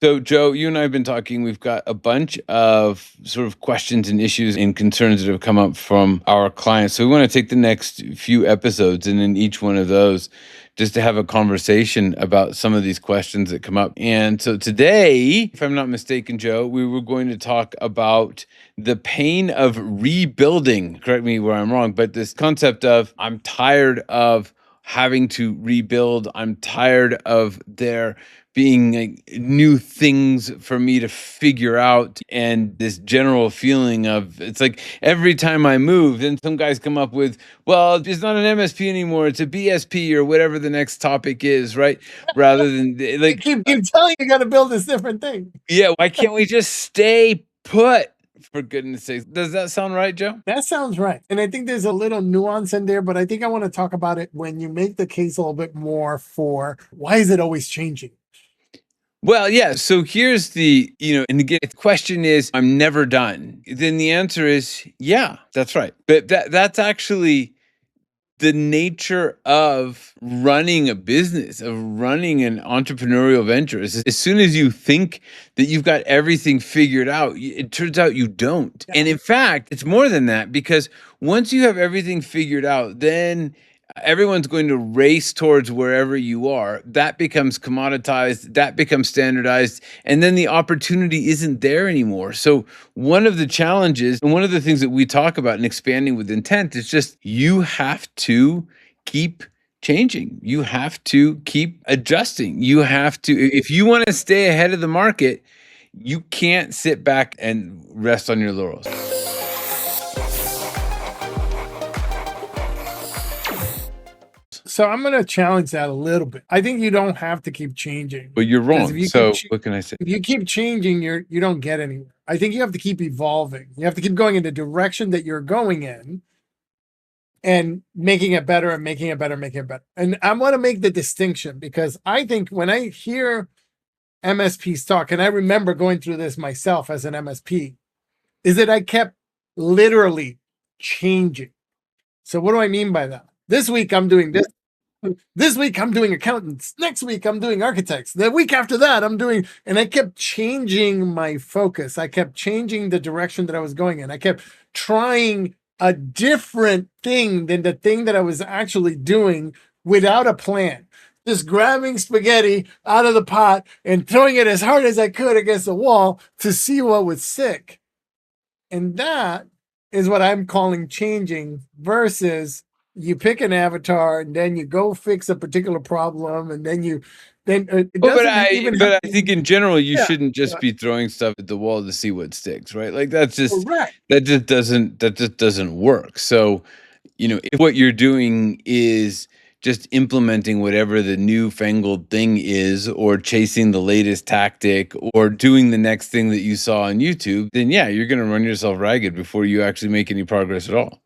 So, Joe, you and I have been talking. We've got a bunch of sort of questions and issues and concerns that have come up from our clients. So, we want to take the next few episodes and in each one of those just to have a conversation about some of these questions that come up. And so, today, if I'm not mistaken, Joe, we were going to talk about the pain of rebuilding. Correct me where I'm wrong, but this concept of I'm tired of having to rebuild, I'm tired of there being like new things for me to figure out, and this general feeling of it's like every time I move, then some guys come up with, well, it's not an MSP anymore, it's a BSP or whatever the next topic is, right? Rather than They keep telling you got to build this different thing. yeah, why can't we just stay put, for goodness sakes? Does that sound right, Joe? That sounds right. And I think there's a little nuance in there, but I think I want to talk about it when you make the case a little bit more for why is it always changing? Well, yeah. So here's and again, if the question is, I'm never done, then the answer is, yeah, that's right. But that's actually the nature of running a business, of running an entrepreneurial venture. Is as soon as you think that you've got everything figured out, it turns out you don't. And in fact, it's more than that, because once you have everything figured out, then everyone's going to race towards wherever you are. That becomes commoditized, that becomes standardized, and then the opportunity isn't there anymore. So one of the challenges and one of the things that we talk about in expanding with intent is just you have to keep changing. You have to keep adjusting. You have to, if you want to stay ahead of the market, you can't sit back and rest on your laurels. So I'm going to challenge that a little bit. I think you don't have to keep changing. But you're Because wrong. if you So keep what can I say? if you keep changing, you don't get anywhere. I think you have to keep evolving. You have to keep going in the direction that you're going in and making it better and making it better, making it better. And I want to make the distinction because I think when I hear MSPs talk, and I remember going through this myself as an MSP, is that I kept literally changing. So what do I mean by that? This week I'm doing this. This week I'm doing accountants. Next week I'm doing architects. The week after that I'm doing, and I kept changing my focus. I kept changing the direction that I was going in. I kept trying a different thing than the thing that I was actually doing without a plan. Just grabbing spaghetti out of the pot and throwing it as hard as I could against the wall to see what would stick. And that is what I'm calling changing versus you pick an avatar and then you go fix a particular problem and then it Well, doesn't even have I think in general you yeah, shouldn't just be throwing stuff at the wall to see what sticks, right? Like correct. that just doesn't work. So, if what you're doing is just implementing whatever the newfangled thing is, or chasing the latest tactic, or doing the next thing that you saw on YouTube, then yeah, you're going to run yourself ragged before you actually make any progress at all.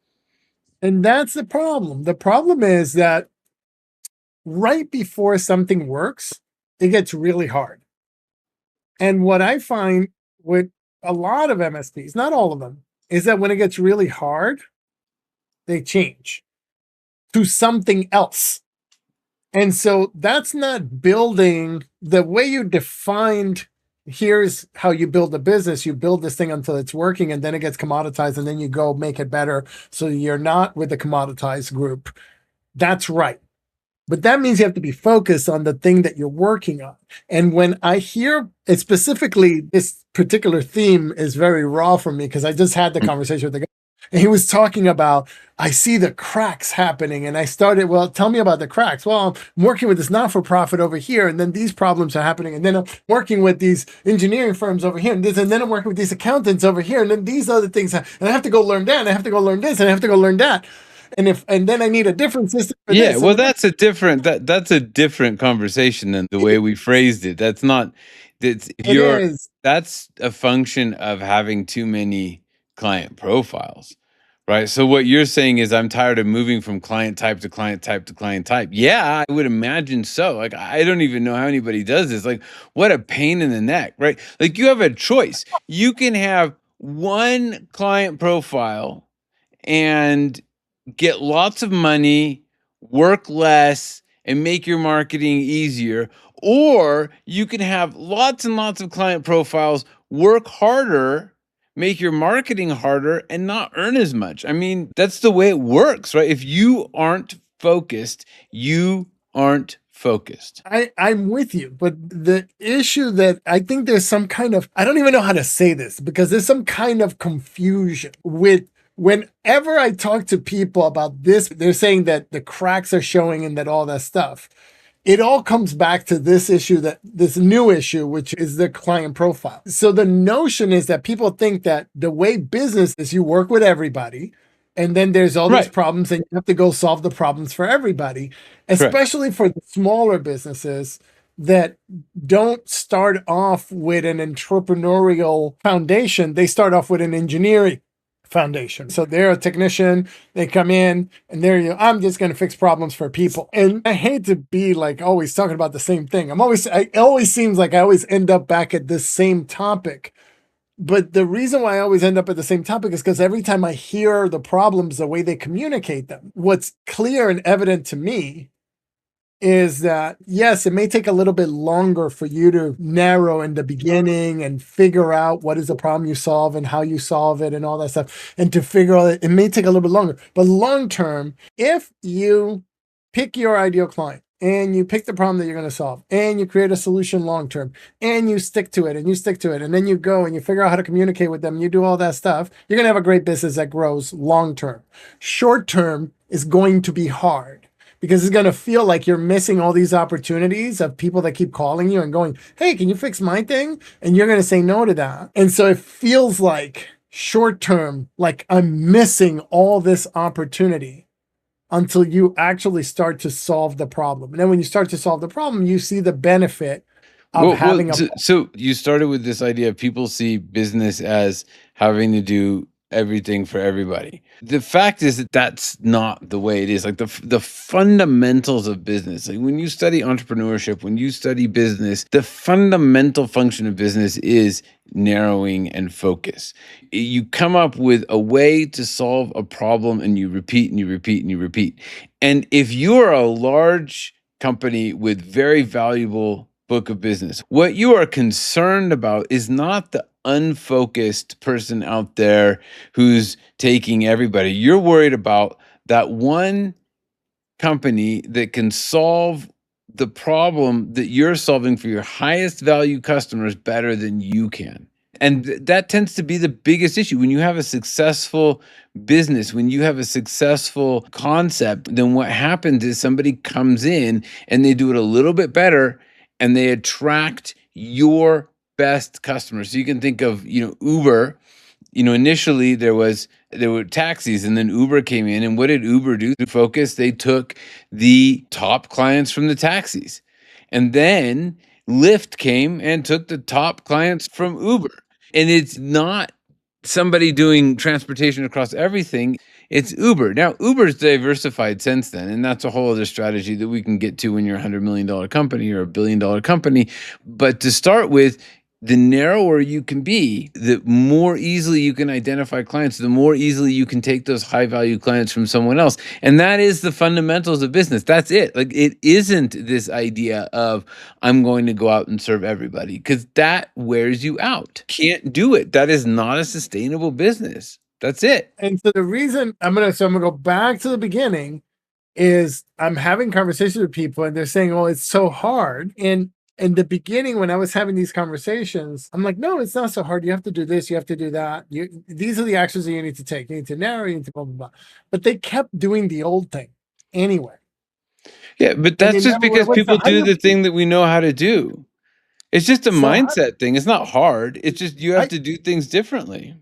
And that's the problem. The problem is that right before something works, it gets really hard. And what I find with a lot of MSPs, not all of them, is that when it gets really hard, they change to something else. And so that's not building the way you defined. Here's how you build a business. You build this thing until it's working and then it gets commoditized and then you go make it better. So you're not with the commoditized group. That's right. But that means you have to be focused on the thing that you're working on. And when I hear it specifically, this particular theme is very raw for me because I just had the conversation with the guy. And he was talking about, I see the cracks happening. And I started, well, tell me about the cracks. Well, I'm working with this not-for-profit over here. And then these problems are happening. And then I'm working with these engineering firms over here. And then I'm working with these accountants over here. And then these other things. And I have to go learn that. And I have to go learn this. And I have to go learn that. And then I need a different system for Yeah, this. well, that's a different conversation than the way we phrased it. That's not that's if It you're is. that's a function of having too many client profiles, right? So what you're saying is I'm tired of moving from client type to client type to client type. Yeah, I would imagine so. Like I don't even know how anybody does this. Like what a pain in the neck, right? Like you have a choice. You can have one client profile and get lots of money, work less, and make your marketing easier. Or you can have lots and lots of client profiles, work harder, make your marketing harder, and not earn as much. I mean, that's the way it works, right? If you aren't focused, you aren't focused. I'm with you, but the issue that I think there's some kind of, I don't even know how to say this because there's some kind of confusion with whenever I talk to people about this, they're saying that the cracks are showing and that all that stuff. It all comes back to this issue, that this new issue, which is the client profile. So the notion is that people think that the way business is, you work with everybody, and then there's all these Right. problems and you have to go solve the problems for everybody, Correct. especially for the smaller businesses that don't start off with an entrepreneurial foundation. They start off with an engineering foundation. So they're a technician, they come in and they're, I'm just going to fix problems for people. And I hate to be like always talking about the same thing. It always seems like I always end up back at this same topic. But the reason why I always end up at the same topic is because every time I hear the problems, the way they communicate them, what's clear and evident to me is that, yes, it may take a little bit longer for you to narrow in the beginning and figure out what is the problem you solve and how you solve it and all that stuff. And to figure out, it may take a little bit longer. But long term, if you pick your ideal client and you pick the problem that you're going to solve and you create a solution long term and you stick to it and you stick to it, and then you go and you figure out how to communicate with them, and you do all that stuff, you're going to have a great business that grows long term. Short term is going to be hard, because it's going to feel like you're missing all these opportunities of people that keep calling you and going, hey, can you fix my thing? And you're going to say no to that. And so it feels like short term, like I'm missing all this opportunity until you actually start to solve the problem. And then when you start to solve the problem, you see the benefit of having a. So you started with this idea of people see business as having to do everything for everybody. The fact is that that's not the way it is. Like the fundamentals of business, like when you study entrepreneurship, when you study business, the fundamental function of business is narrowing and focus. You come up with a way to solve a problem and you repeat and you repeat and you repeat. And if you're a large company with very valuable book of business, what you are concerned about is not the unfocused person out there who's taking everybody. You're worried about that one company that can solve the problem that you're solving for your highest value customers better than you can. And that tends to be the biggest issue. When you have a successful business, when you have a successful concept, then what happens is somebody comes in and they do it a little bit better and they attract your best customers. So you can think of, Uber. Initially there were taxis, and then Uber came in, and what did Uber do to focus? They took the top clients from the taxis. And then Lyft came and took the top clients from Uber. And it's not somebody doing transportation across everything. It's Uber. Now, Uber's diversified since then, and that's a whole other strategy that we can get to when you're a $100 million company or a $1 billion company. But to start with, the narrower you can be, the more easily you can identify clients, the more easily you can take those high value clients from someone else. And that is the fundamentals of business. That's it. Like, it isn't this idea of I'm going to go out and serve everybody, because that wears you out. Can't do it. That is not a sustainable business. That's it. And so the reason I'm going to go back to the beginning is I'm having conversations with people and they're saying, oh, it's so hard. And in the beginning, when I was having these conversations, I'm like, no, it's not so hard. You have to do this, you have to do that. These are the actions that you need to take. You need to narrow, you need to blah, blah, blah. But they kept doing the old thing anyway. Yeah, but And they that's just never went, because wait, so people how do do you, the thing that we know how to do. It's just a so how, mindset thing. It's not hard. It's just you have I, to do things differently.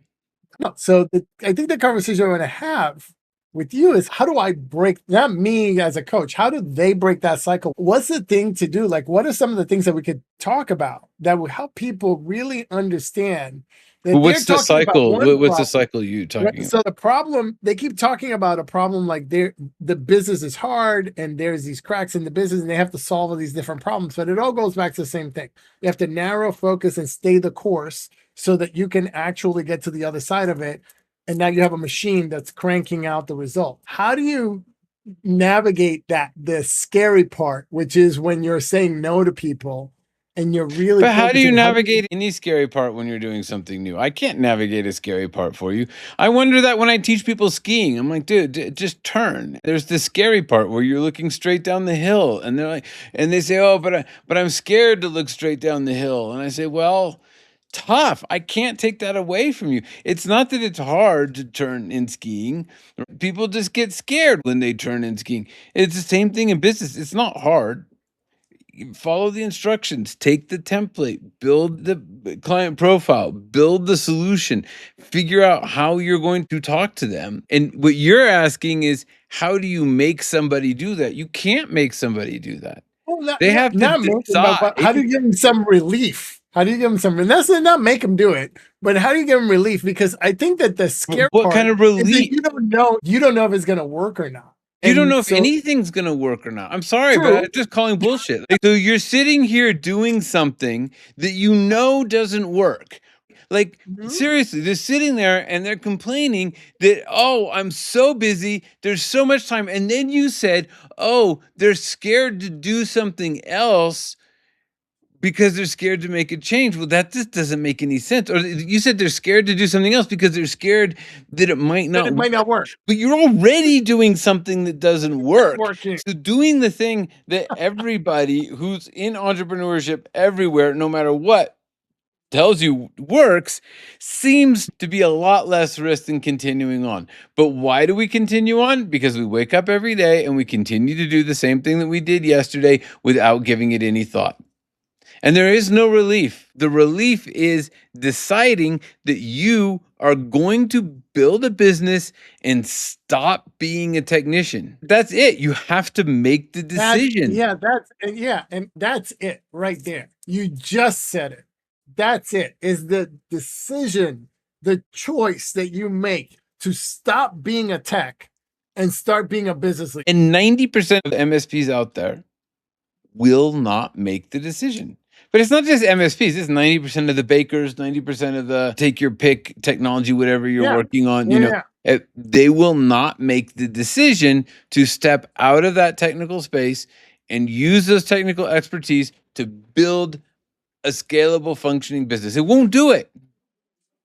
no. So I think the conversation I want to have with you is, how do I break, not me as a coach, how do they break that cycle? What's the thing to do? Like, what are some of the things that we could talk about that would help people really understand that Well, they're what's the talking about cycle? one What's the problem? cycle you Right. talking about? So the problem, they keep talking about a problem like the business is hard and there's these cracks in the business and they have to solve all these different problems, but it all goes back to the same thing. You have to narrow focus and stay the course so that you can actually get to the other side of it. And now you have a machine that's cranking out the result. How do you navigate the scary part, which is when you're saying no to people and you're really But how do you focusing. How do you? navigate any scary part when you're doing something new? I can't navigate a scary part for you. I wonder that when I teach people skiing. I'm like, dude, just turn. There's the scary part where you're looking straight down the hill, and they're like, and they say, oh, but I'm scared to look straight down the hill, and I say, well, tough. I can't take that away from you. It's not that it's hard to turn in skiing. People just get scared when they turn in skiing. It's the same thing in business. It's not hard. You follow the instructions, take the template, build the client profile, build the solution, figure out how you're going to talk to them. And what you're asking is, how do you make somebody do that? You can't make somebody do that. Well, not They not have to not make them, but how do decide. you give them some relief? How do you give them some? And that's not make them do it, but how do you give them relief? Because I think that the scare What kind part of is that relief? you don't know if it's going to work or not, You don't know and if so anything's gonna work or not. I'm sorry, but true. I'm just calling bullshit. Like, so you're sitting here doing something that you know doesn't work. Like, Mhm. seriously, they're sitting there and they're complaining that, oh, I'm so busy, there's so much time. And then you said, oh, they're scared to do something else because they're scared to make a change. Well, that just doesn't make any sense. Or you said they're scared to do something else because they're scared that it might But not it work. might not work. But you're already doing something that doesn't It's work. working. So doing the thing that everybody who's in entrepreneurship everywhere, no matter what, tells you works, seems to be a lot less risk than continuing on. But why do we continue on? Because we wake up every day and we continue to do the same thing that we did yesterday without giving it any thought. And there is no relief. The relief is deciding that you are going to build a business and stop being a technician. That's it. You have to make the That's decision. yeah, and that's it right there. You just said it. That's it. Is the decision, the choice that you make to stop being a tech and start being a business leader. And 90% of MSPs out there will not make the decision. But it's not just MSPs, it's 90% of the bakers, 90% of the take your pick technology, whatever you're Yeah, working on, yeah, they will not make the decision to step out of that technical space and use those technical expertise to build a scalable functioning business. It won't do it.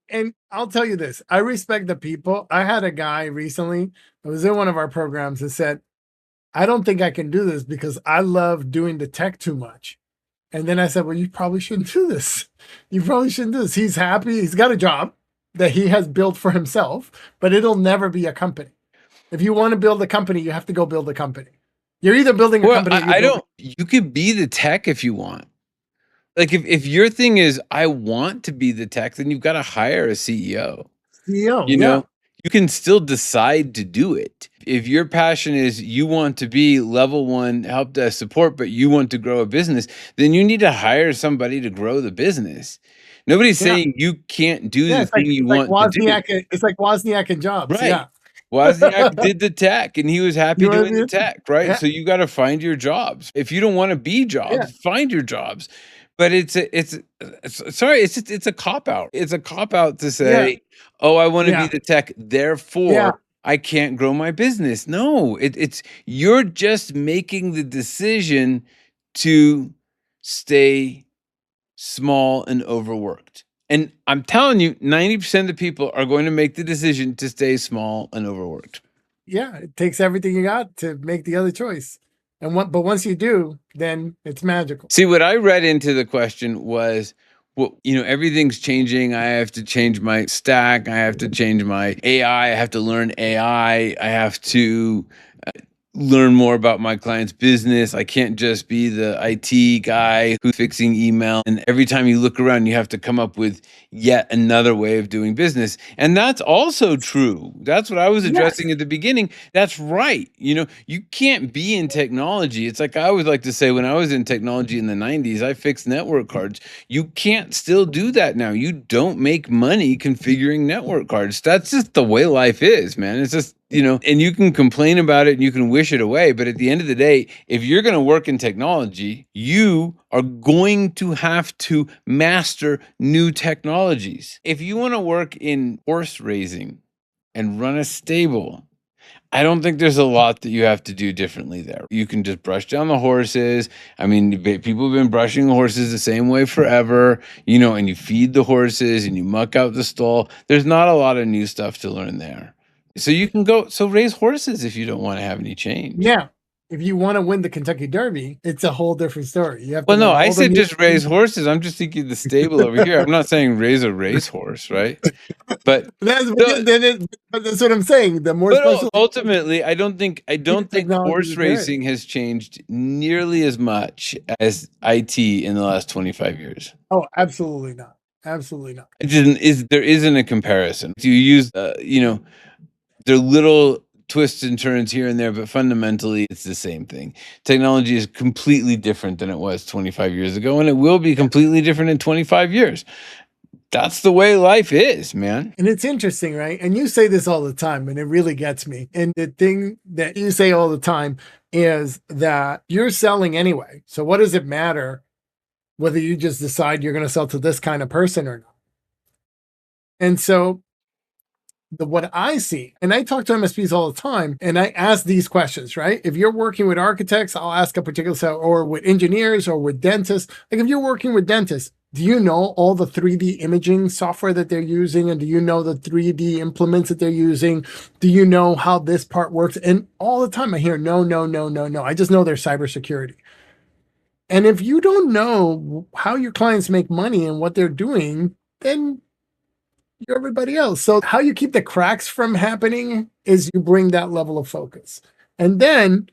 and I'll tell you this. I respect the people. I had a guy recently that was in one of our programs that said, I don't think I can do this because I love doing the tech too much. And then I said, well, you probably shouldn't do this. You probably shouldn't do this. He's happy. He's got a job that he has built for himself, but it'll never be a company. If you want to build a company, you have to go build a company. You're either building a Well, company or I you're building don't, you could be the tech if you want. Like if your thing is I want to be the tech, then you've got to hire a CEO. CEO. You Yeah. know, you can still decide to do it. If your passion is you want to be level one help desk support, but you want to grow a business, then you need to hire somebody to grow the business. Nobody's Yeah. saying you can't do Yeah. the thing you want to do. It's like Wozniak and Jobs. Right. Yeah. Wozniak did the tech and he was happy You know what I doing the mean? tech, right? Yeah. So you got to find your jobs. If you don't want to be Yeah. jobs, find your jobs. But sorry, it's a cop out. It's a cop out to Yeah. say, "Oh, I want to be Yeah. the tech, Yeah. therefore I can't grow my business." No, it's you're just making the decision to stay small and overworked. And I'm telling you, 90% of the people are going to make the decision to stay small and overworked. Yeah. It takes everything you got to make the other choice. But once you do, then it's magical. See, what I read into the question was, well, everything's changing. I have to change my stack. I have to change my AI. I have to learn AI. I have to learn more about my client's business. I can't just be the IT guy who's fixing email. And every time you look around, you have to come up with yet another way of doing business. And that's also true. That's what I was Yes. addressing at the beginning. That's right. You can't be in technology. It's like I always like to say when I was in technology in the 90s, I fixed network cards. You can't still do that now. You don't make money configuring network cards. That's just the way life is, man. It's just and you can complain about it and you can wish it away. But at the end of the day, if you're going to work in technology, you are going to have to master new technologies. If you want to work in horse raising and run a stable, I don't think there's a lot that you have to do differently there. You can just brush down the horses. I mean, people have been brushing horses the same way forever, and you feed the horses and you muck out the stall. There's not a lot of new stuff to learn there. So you can raise horses if you don't want to have any change. Now, if you want to win the Kentucky Derby, it's a whole different story. You have to Well, no, learn I all the said new just raise horses. I'm just thinking the stable over here. I'm not saying raise a racehorse, right? But that's so but that's what I'm saying. The more But special ultimately, I don't think technology horse is there. racing has changed nearly as much as IT in the last 25 years. Oh, absolutely not. Absolutely not. There isn't a comparison. You use, there are little twists and turns here and there, but fundamentally, it's the same thing. Technology is completely different than it was 25 years ago, and it will be completely different in 25 years. That's the way life is, man. And it's interesting, right? And you say this all the time, and it really gets me. And the thing that you say all the time is that you're selling anyway. So what does it matter whether you just decide you're going to sell to this kind of person or not? And so what I see, and I talk to MSPs all the time, and I ask these questions, right? If you're working with architects, I'll ask a particular set, or with engineers or with dentists. Like if you're working with dentists, do you know all the 3D imaging software that they're using? And do you know the 3D implements that they're using? Do you know how this part works? And all the time I hear, no, no, no, no, no. I just know their cybersecurity. And if you don't know how your clients make money and what they're doing, then you're everybody else. So how you keep the cracks from happening is you bring that level of focus. And then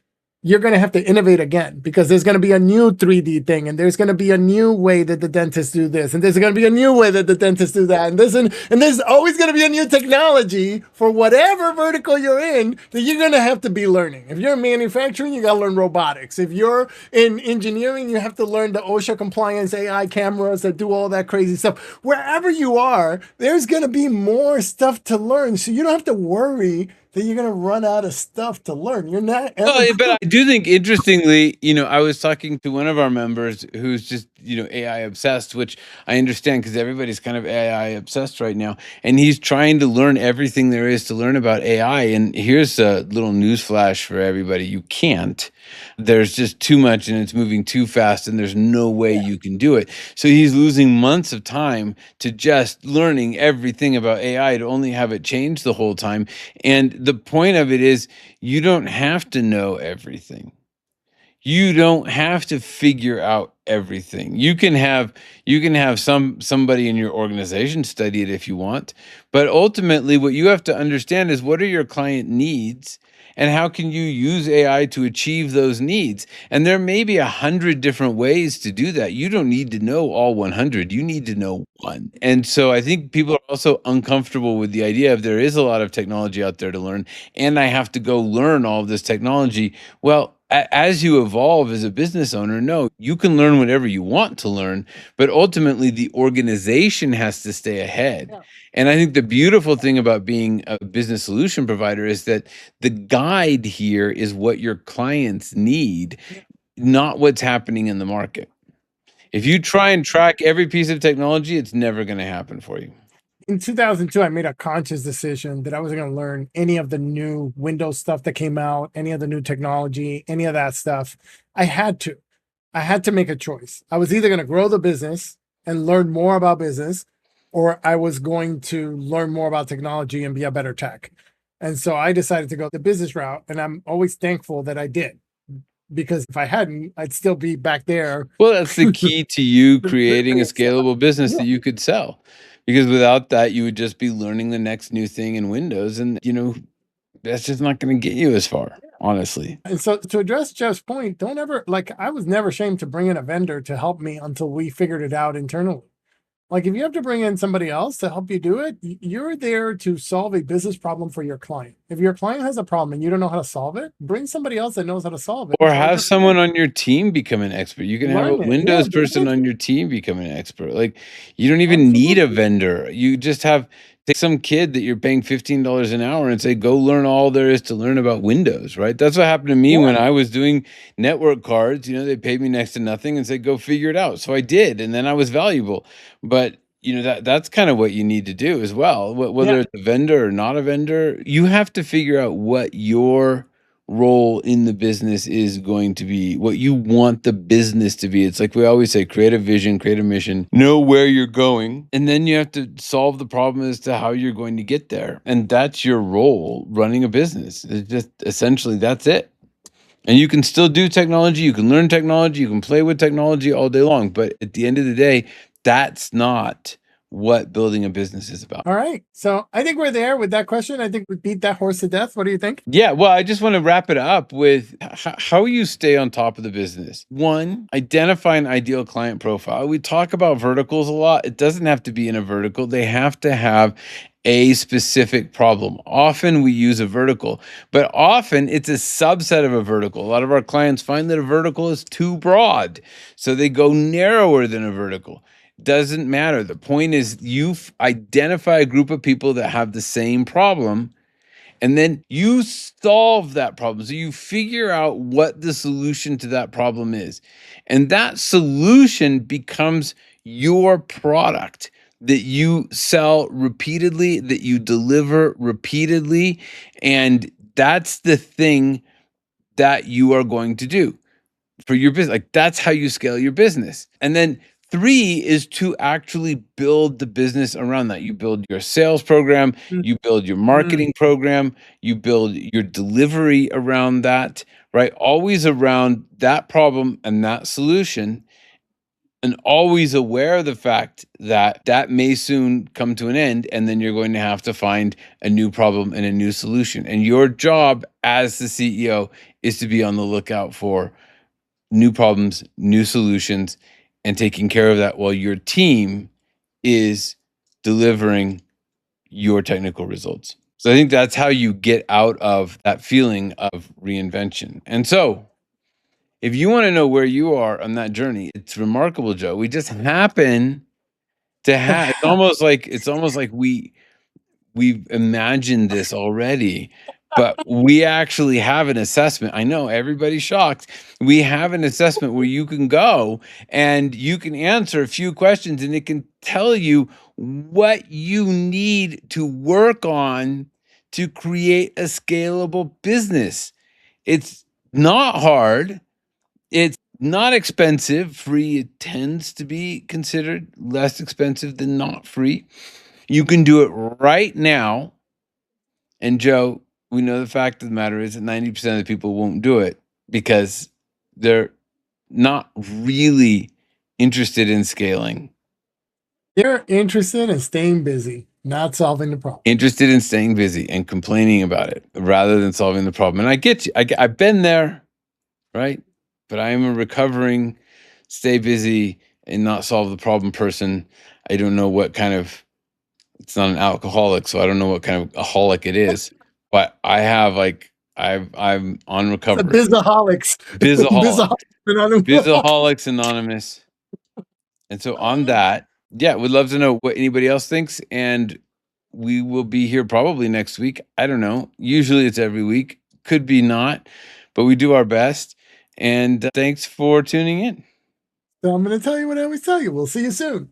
you're going to have to innovate again because there's going to be a new 3D thing and there's going to be a new way that the dentists do this and there's going to be a new way that the dentists do that and there's always going to be a new technology for whatever vertical you're in that you're going to have to be learning. If you're in manufacturing, you got to learn robotics. If you're in engineering, you have to learn the OSHA compliance AI cameras that do all that crazy stuff. Wherever you are, there's going to be more stuff to learn. So you don't have to worry that you're going to run out of stuff to learn. You're not ever. Well, but I do think interestingly, I was talking to one of our members who's just, AI obsessed, which I understand because everybody's kind of AI obsessed right now. And he's trying to learn everything there is to learn about AI. And here's a little news flash for everybody. You can't. There's just too much and it's moving too fast and there's no way you can do it. So he's losing months of time to just learning everything about AI to only have it change the whole time. And the point of it is you don't have to know everything. You don't have to figure out everything. You can have somebody in your organization study it if you want, but ultimately what you have to understand is what are your client needs and how can you use AI to achieve those needs? And there may be 100 different ways to do that. You don't need to know all 100. You need to know one. And so I think people are also uncomfortable with the idea of there is a lot of technology out there to learn and I have to go learn all of this technology. Well, as you evolve as a business owner, no, you can learn whatever you want to learn, but ultimately the organization has to stay ahead. Yeah. And I think the beautiful thing about being a business solution provider is that the guide here is what your clients need, not what's happening in the market. If you try and track every piece of technology, it's never going to happen for you. In 2002, I made a conscious decision that I wasn't going to learn any of the new Windows stuff that came out, any of the new technology, any of that stuff. I had to. I had to make a choice. I was either going to grow the business and learn more about business, or I was going to learn more about technology and be a better tech. And so I decided to go the business route. And I'm always thankful that I did, because if I hadn't, I'd still be back there. Well, that's the key to you creating a Yeah. scalable business that you could sell. Because without that, you would just be learning the next new thing in Windows. And, that's just not going to get you as far, honestly. And so to address Jeff's point, don't ever, like, I was never ashamed to bring in a vendor to help me until we figured it out internally. Like if you have to bring in somebody else to help you do it, you're there to solve a business problem for your client. If your client has a problem and you don't know how to solve it, bring somebody else that knows how to solve it. Or have someone on your team become an expert. You can have a Learn it. Windows Yeah, person on your team become an expert. Like you don't even need a absolutely. vendor. You just have take some kid that you're paying $15 an hour and say, go learn all there is to learn about Windows, right? That's what happened to me Yeah. when I was doing network cards. They paid me next to nothing and said, go figure it out. So I did, and then I was valuable. But that's kind of what you need to do as well. Yeah. Whether it's a vendor or not a vendor, you have to figure out what your role in the business is going to be, what you want the business to be. It's like we always say, create a vision, create a mission, know where you're going, and then you have to solve the problem as to how you're going to get there. And that's your role running a business. It's just essentially that's it. And you can still do technology, you can learn technology, you can play with technology all day long, but at the end of the day, that's not what building a business is about. All right. So I think we're there with that question. I think we beat that horse to death. What do you think? Yeah, well, I just want to wrap it up with how you stay on top of the business. One, identify an ideal client profile. We talk about verticals a lot. It doesn't have to be in a vertical, they have to have a specific problem. Often we use a vertical, but often it's a subset of a vertical. A lot of our clients find that a vertical is too broad, so they go narrower than a vertical. Doesn't matter. The point is you identify a group of people that have the same problem, and then you solve that problem. So you figure out what the solution to that problem is. And that solution becomes your product that you sell repeatedly, that you deliver repeatedly. And that's the thing that you are going to do for your business. Like that's how you scale your business. And then three is to actually build the business around that. You build your sales program, you build your Mm. marketing program, you build your delivery around that, right? Always around that problem and that solution, and always aware of the fact that that may soon come to an end, and then you're going to have to find a new problem and a new solution. And your job as the CEO is to be on the lookout for new problems, new solutions, and taking care of that while your team is delivering your technical results. So I think that's how you get out of that feeling of reinvention. And so, if you want to know where you are on that journey, it's remarkable, Joe. We just happen to have it's almost like we've imagined this already, but we actually have an assessment. I know everybody's shocked. We have an assessment where you can go and you can answer a few questions, and it can tell you what you need to work on to create a scalable business. It's not hard. It's not expensive. Free it tends to be considered less expensive than not free. You can do it right now. And Joe, we know the fact of the matter is that 90% of the people won't do it because they're not really interested in scaling, They're interested in staying busy, not solving the problem. interested in staying busy and complaining about it rather than solving the problem. And I get you. I've been there, right? But I am a recovering, stay busy and not solve the problem person. I don't know what kind of, it's not an alcoholic, so I don't know what kind of a holic it is, but I have like, I'm on The recovery. bizaholics. Bizaholic. Bizaholics Anonymous. Bizaholics Anonymous. And so on that, yeah, we'd love to know what anybody else thinks. And we will be here probably next week. I don't know. Usually it's every week. Could be not, but we do our best. And thanks for tuning in. So I'm going to tell you what I always tell you. We'll see you soon.